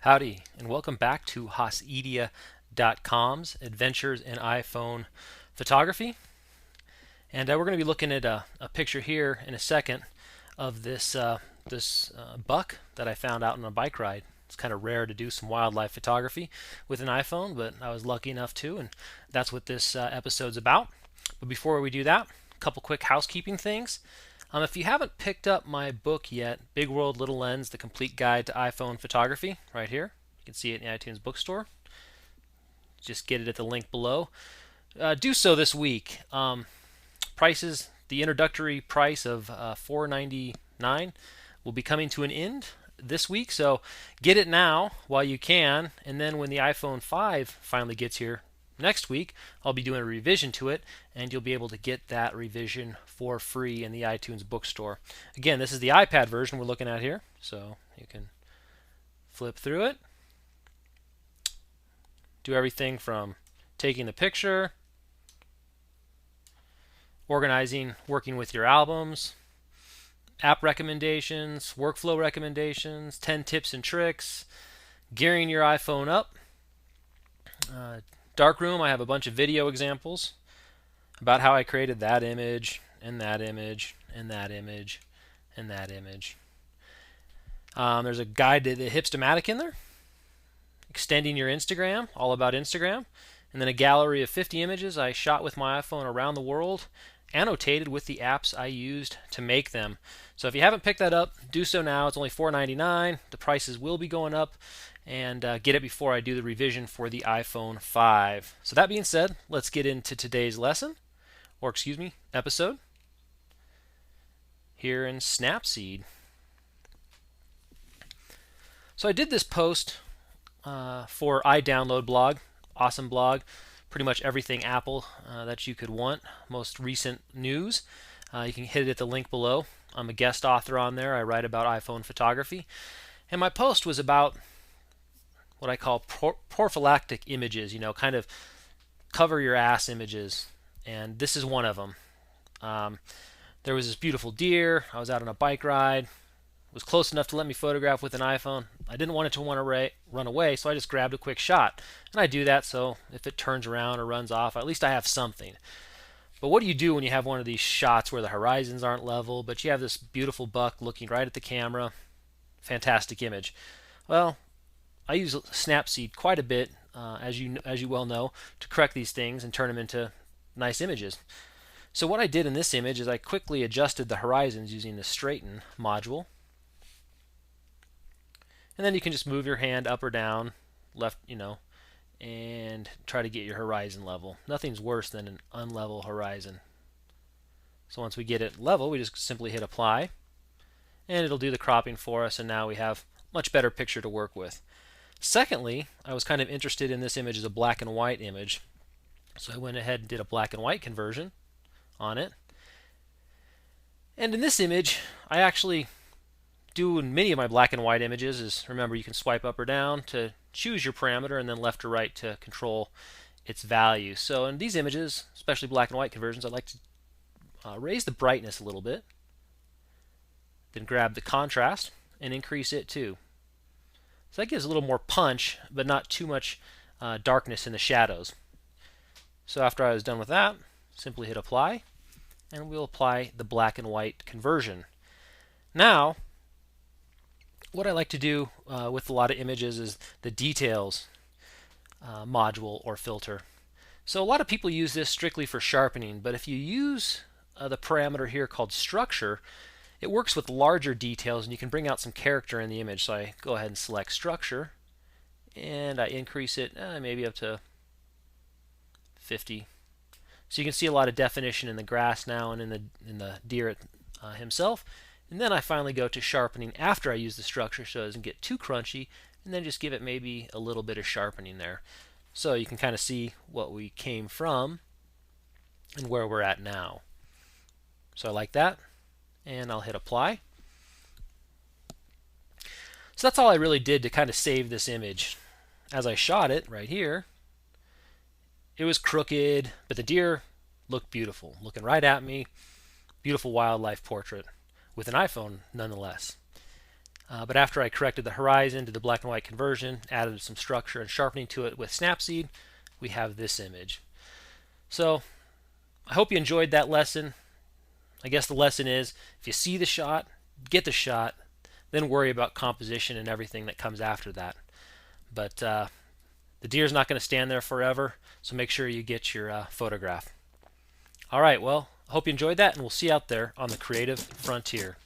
Howdy, and welcome back to Hossedia.com's Adventures in iPhone Photography. And we're going to be looking at a picture here in a second of this buck that I found out on a bike ride. It's kind of rare to do some wildlife photography with an iPhone, but I was lucky enough to, and that's what this episode's about. But before we do that, a couple quick housekeeping things. If you haven't picked up my book yet, Big World, Little Lens, The Complete Guide to iPhone Photography, right here. You can see it in the iTunes bookstore. Just get it at the link below. Do so this week. Prices, the introductory price of $4.99 will be coming to an end this week, so get it now while you can, and then when the iPhone 5 finally gets here next week, I'll be doing a revision to it, and you'll be able to get that revision for free in the iTunes bookstore. Again, this is the iPad version we're looking at here, so you can flip through it. Do everything from taking the picture, organizing, working with your albums, app recommendations, workflow recommendations, 10 tips and tricks, gearing your iPhone up. Darkroom, I have a bunch of video examples about how I created that image, and that image, and that image, and that image. There's a guide to the Hipstamatic in there. Extending your Instagram, all about Instagram. And then a gallery of 50 images I shot with my iPhone around the world, annotated with the apps I used to make them. So if you haven't picked that up, do so now. It's only $4.99. The prices will be going up, and get it before I do the revision for the iPhone 5. So that being said, let's get into today's lesson, or excuse me, episode, here in Snapseed. So I did this post for iDownload blog, awesome blog, pretty much everything Apple that you could want, most recent news. You can hit it at the link below. I'm a guest author on there. I write about iPhone photography. And my post was about what I call prophylactic images, kind of cover your ass images. And this is one of them. There was this beautiful deer. I was out on a bike ride. It was close enough to let me photograph with an iPhone. I didn't want it to run away, so I just grabbed a quick shot. And I do that so if it turns around or runs off, at least I have something. But what do you do when you have one of these shots where the horizons aren't level, but you have this beautiful buck looking right at the camera? Fantastic image. Well, I use Snapseed quite a bit, as you well know, to correct these things and turn them into nice images. So what I did in this image is I quickly adjusted the horizons using the Straighten module. And then you can just move your hand up or down, left, and try to get your horizon level. Nothing's worse than an unlevel horizon. So once we get it level, we just simply hit apply, and it'll do the cropping for us, and now we have a much better picture to work with. Secondly, I was kind of interested in this image as a black and white image, so I went ahead and did a black and white conversion on it. And in this image, I actually do in many of my black and white images is, remember, you can swipe up or down to choose your parameter, and then left or right to control its value. So in these images, especially black and white conversions, I like to raise the brightness a little bit, then grab the contrast and increase it too. So that gives a little more punch, but not too much darkness in the shadows. So after I was done with that, simply hit apply, and we'll apply the black and white conversion. Now, what I like to do with a lot of images is the details module or filter. So a lot of people use this strictly for sharpening, but if you use the parameter here called structure, it works with larger details, and you can bring out some character in the image. So I go ahead and select structure, and I increase it maybe up to 50. So you can see a lot of definition in the grass now and in the deer himself. And then I finally go to sharpening after I use the structure so it doesn't get too crunchy, and then just give it maybe a little bit of sharpening there. So you can kind of see what we came from and where we're at now. So I like that, and I'll hit apply. So that's all I really did to kind of save this image. As I shot it right here, it was crooked, but the deer looked beautiful, looking right at me. Beautiful wildlife portrait with an iPhone nonetheless. But after I corrected the horizon, did the black and white conversion, added some structure and sharpening to it with Snapseed, we have this image. So I hope you enjoyed that lesson. I guess the lesson is, if you see the shot, get the shot, then worry about composition and everything that comes after that. But the deer's not going to stand there forever, so make sure you get your photograph. All right, well, I hope you enjoyed that, and we'll see you out there on the creative frontier.